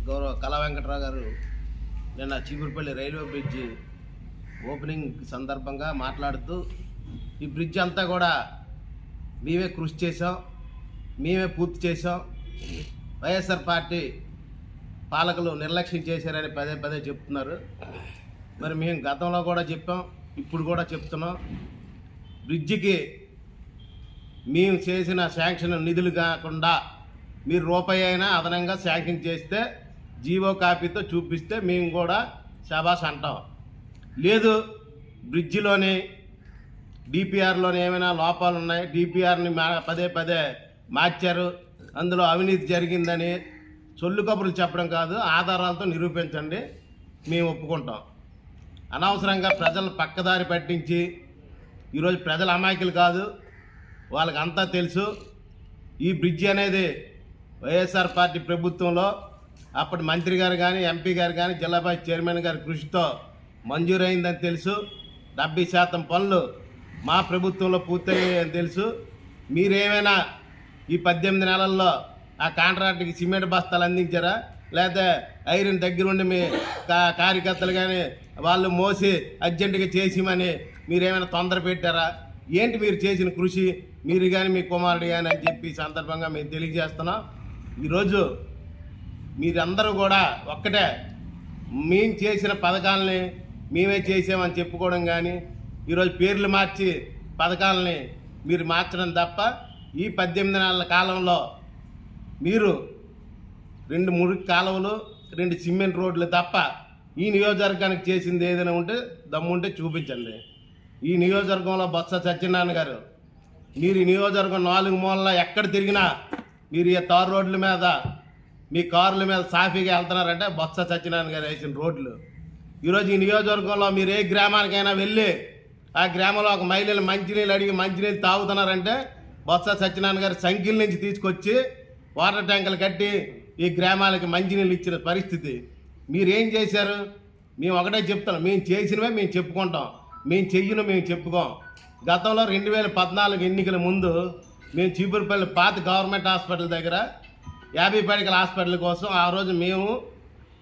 గౌరవ కళా వెంకటరావు గారు నిన్న చీపురుపల్లి రైల్వే బ్రిడ్జి ఓపెనింగ్ సందర్భంగా మాట్లాడుతూ ఈ బ్రిడ్జ్ అంతా కూడా మేమే కృషి చేసాం, మేమే పూర్తి చేసాం, వైఎస్ఆర్ పార్టీ పాలకులు నిర్లక్ష్యం చేశారని పదే పదే చెప్తున్నారు. మరి మేము గతంలో కూడా చెప్పాం, ఇప్పుడు కూడా చెప్తున్నాం. బ్రిడ్జికి మేము చేసిన శాంక్షన్ నిధులు కాకుండా మీరు రూపాయి అయినా అదనంగా శాంక్షన్ చేస్తే జీవో కాపీతో చూపిస్తే మేము కూడా శాబాష్ అంటాం. లేదు బ్రిడ్జిలోని డిపిఆర్లోని ఏమైనా లోపాలు ఉన్నాయి, డిపిఆర్ని పదే పదే మార్చారు, అందులో అవినీతి జరిగిందని సొల్లు కబుర్లు చెప్పడం కాదు, ఆధారాలతో నిరూపించండి, మేము ఒప్పుకుంటాం. అనవసరంగా ప్రజలను పక్కదారి పట్టించి ఈరోజు ప్రజల అమాయకులు కాదు, వాళ్ళకి అంతా తెలుసు. ఈ బ్రిడ్జి అనేది వైఎస్ఆర్ పార్టీ ప్రభుత్వంలో అప్పటి మంత్రి గారు కానీ, ఎంపీ గారు కానీ, జిల్లా పరిషత్ చైర్మన్ గారి కృషితో మంజూరైందని తెలుసు. 70% పనులు మా ప్రభుత్వంలో పూర్తయ్యాయని తెలుసు. మీరేమైనా ఈ 18 నెలల్లో ఆ కాంట్రాక్ట్కి సిమెంట్ బస్తాలు అందించారా, లేకపోతే ఐరన్ దగ్గరుండి మీ కార్యకర్తలు కానీ వాళ్ళు మోసి అర్జెంటుగా చేసిమని మీరేమైనా తొందర పెట్టారా? ఏంటి మీరు చేసిన కృషి, మీరు కానీ మీ కుమారుడు కానీ అని చెప్పి సందర్భంగా మేము తెలియజేస్తున్నాం. ఈరోజు మీరందరూ కూడా ఒక్కటే, మేము చేసిన పథకాలని మేమే చేసామని చెప్పుకోవడం కానీ, ఈరోజు పేర్లు మార్చి పథకాలని మీరు మార్చడం తప్ప ఈ 18 నెలల కాలంలో మీరు 2 మురికి కాలువలు, 2 సిమెంట్ రోడ్లు తప్ప ఈ నియోజకవర్గానికి చేసింది ఏదైనా ఉంటే దమ్ముంటే చూపించండి. ఈ నియోజకవర్గంలో బొత్స సత్యనారాయణ గారు, మీరు ఈ నియోజకవర్గం 4 మూలలా ఎక్కడ తిరిగినా మీరు ఈ తారు రోడ్ల మీద మీ కార్ల మీద సాఫీగా వెళ్తున్నారంటే బొత్స సత్యనారాయణ గారు వేసిన రోడ్లు. ఈరోజు ఈ నియోజకవర్గంలో మీరు ఏ గ్రామానికైనా వెళ్ళి ఆ గ్రామంలో ఒక మహిళలు మంచినీళ్ళు అడిగి మంచినీళ్ళు తాగుతున్నారంటే బొత్స సత్యనారాయణ గారు సంఖ్యల నుంచి తీసుకొచ్చి వాటర్ ట్యాంకులు కట్టి ఈ గ్రామాలకి మంచినీళ్ళు ఇచ్చిన పరిస్థితి. మీరేం చేశారు? మేము ఒకటే చెప్తున్నాం, మేము చేసినవే మేము చెప్పుకుంటాం, మేము చెయ్యను మేము చెప్పుకోం. గతంలో 2014 ఎన్నికల ముందు మేము చీపురుపల్లి పాత గవర్నమెంట్ హాస్పిటల్ దగ్గర 50 పడకల హాస్పిటల్ కోసం ఆ రోజు మేము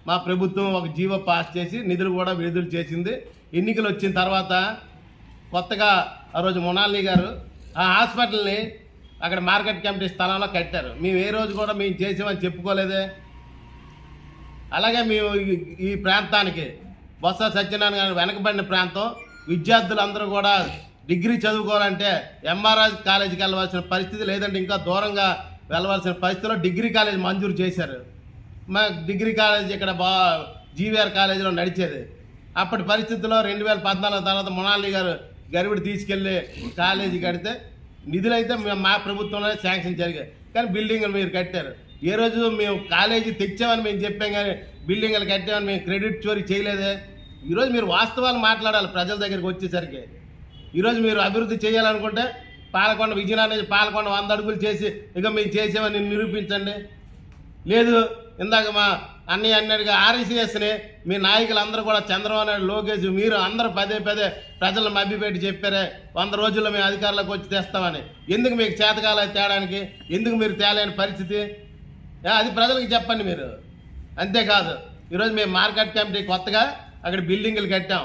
మా ప్రభుత్వం ఒక జీవో పాస్ చేసి నిధులు కూడా విడుదల చేసింది. ఎన్నికలు వచ్చిన తర్వాత కొత్తగా ఆ రోజు మొనాలి గారు ఆ హాస్పిటల్ని అక్కడ మార్కెట్ కమిటీ స్థలంలో కట్టారు. మేము ఏ రోజు కూడా మేము చేసామని చెప్పుకోలేదే. అలాగే మేము ఈ ప్రాంతానికి బొత్స సత్యనారాయణ గారు వెనకబడిన ప్రాంతం, విద్యార్థులందరూ కూడా డిగ్రీ చదువుకోవాలంటే ఎంఆర్ఆర్ కాలేజీకి వెళ్ళవలసిన పరిస్థితి, లేదంటే ఇంకా దూరంగా వెళ్ళవలసిన పరిస్థితిలో డిగ్రీ కాలేజ్ మంజూరు చేశారు. మా డిగ్రీ కాలేజ్ ఇక్కడ జీవీఆర్ కాలేజీలో నడిచేది. అప్పటి పరిస్థితుల్లో 2014 తర్వాత మొనాలి గారు గరివిడి తీసుకెళ్ళి కాలేజీ కడితే నిధులైతే మా ప్రభుత్వంలో శాంక్షన్ జరిగాయి, కానీ బిల్డింగ్లు మీరు కట్టారు. ఏ రోజు మేము కాలేజీ తెచ్చామని మేము చెప్పాం, కానీ బిల్డింగ్లు కట్టామని మేము క్రెడిట్ చోరీ చేయలేదే. ఈరోజు మీరు వాస్తవాలు మాట్లాడాలి ప్రజల దగ్గరికి వచ్చేసరికి. ఈరోజు మీరు అభివృద్ధి చేయాలనుకుంటే పాలకొండ విజయనగరం పాలకొండ 100 అడుగులు చేసి ఇక మేము చేసామని నిరూపించండి. లేదు ఇందాక మా అన్నయ్య అన్నట్టుగా ఆర్ఎస్ఎస్ని మీ నాయకులందరూ కూడా చంద్రబాబు నాయుడు, లోకేష్, మీరు అందరూ పదే పదే ప్రజలను మభ్యపెట్టి చెప్పారే 100 రోజుల్లో మేము అధికారంలోకి వచ్చి తెస్తామని. ఎందుకు మీకు చేతకాల తేడానికి, ఎందుకు మీరు తేలేని పరిస్థితి? అది ప్రజలకు చెప్పండి మీరు. అంతేకాదు ఈరోజు మేము మార్కెట్ కమిటీ కొత్తగా అక్కడ బిల్డింగులు కట్టాం.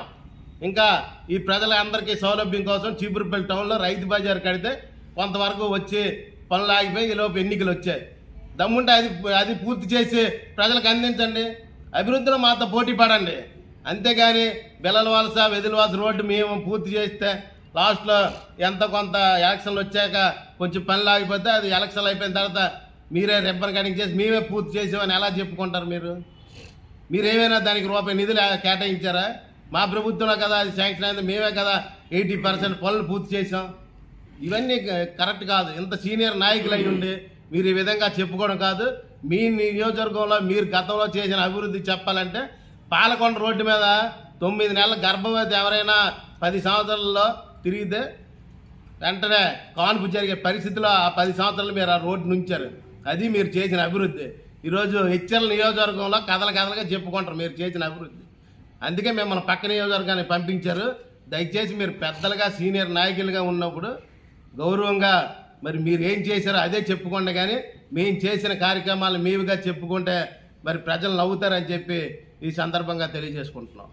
ఇంకా ఈ ప్రజలందరికీ సౌలభ్యం కోసం చీపురుపల్లి టౌన్లో రైతు బజార్ కడితే కొంతవరకు వచ్చి పనులు ఆగిపోయి ఈలోపు ఎన్నికలు వచ్చాయి. దమ్ముంటే అది పూర్తి చేసి ప్రజలకు అందించండి, అభివృద్ధిలో మాతో పోటీ పడండి. అంతేగాని బెల్లల వలస వెదులవాస రోడ్డు మేము పూర్తి చేస్తే లాస్ట్లో ఎంత కొంత ఎలక్షన్లు వచ్చాక కొంచెం పనులు ఆగిపోతే అది ఎలక్షన్లు అయిపోయిన తర్వాత మీరే రిబ్బన్ కటింగ్ చేసి మేమే పూర్తి చేసామని ఎలా చెప్పుకుంటారు మీరు? మీరేమైనా దానికి రూపాయి నిధులు కేటాయించారా? మా ప్రభుత్వంలో కదా అది శాంక్షన్ అయింది, మేమే కదా 80% పనులు పూర్తి చేసాం. ఇవన్నీ కరెక్ట్ కాదు. ఇంత సీనియర్ నాయకులు అయి ఉండి మీరు ఈ విధంగా చెప్పుకోవడం కాదు. మీ నియోజకవర్గంలో మీరు గతంలో చేసిన అభివృద్ధి చెప్పాలంటే పాలకొండ రోడ్డు మీద 9 నెలల గర్భవతి ఎవరైనా 10 సంవత్సరాల్లో తిరిగితే వెంటనే కాన్పు జరిగే పరిస్థితిలో ఆ 10 సంవత్సరాలు మీరు ఆ రోడ్డు నుంచారు. అది మీరు చేసిన అభివృద్ధి. ఈరోజు హెచ్ఎల్ నియోజకవర్గంలో కథలుగా చెప్పుకుంటారు మీరు చేసిన అభివృద్ధి. అందుకే మిమ్మల్ని పక్క నియోజకవర్గానికి పంపించారు. దయచేసి మీరు పెద్దలుగా సీనియర్ నాయకులుగా ఉన్నప్పుడు గౌరవంగా మరి మీరు ఏం చేశారో అదే చెప్పుకోండి, కానీ మేము చేసిన కార్యక్రమాలు మీవుగా చెప్పుకుంటే మరి ప్రజలు నవ్వుతారని చెప్పి ఈ సందర్భంగా తెలియజేసుకుంటున్నాం.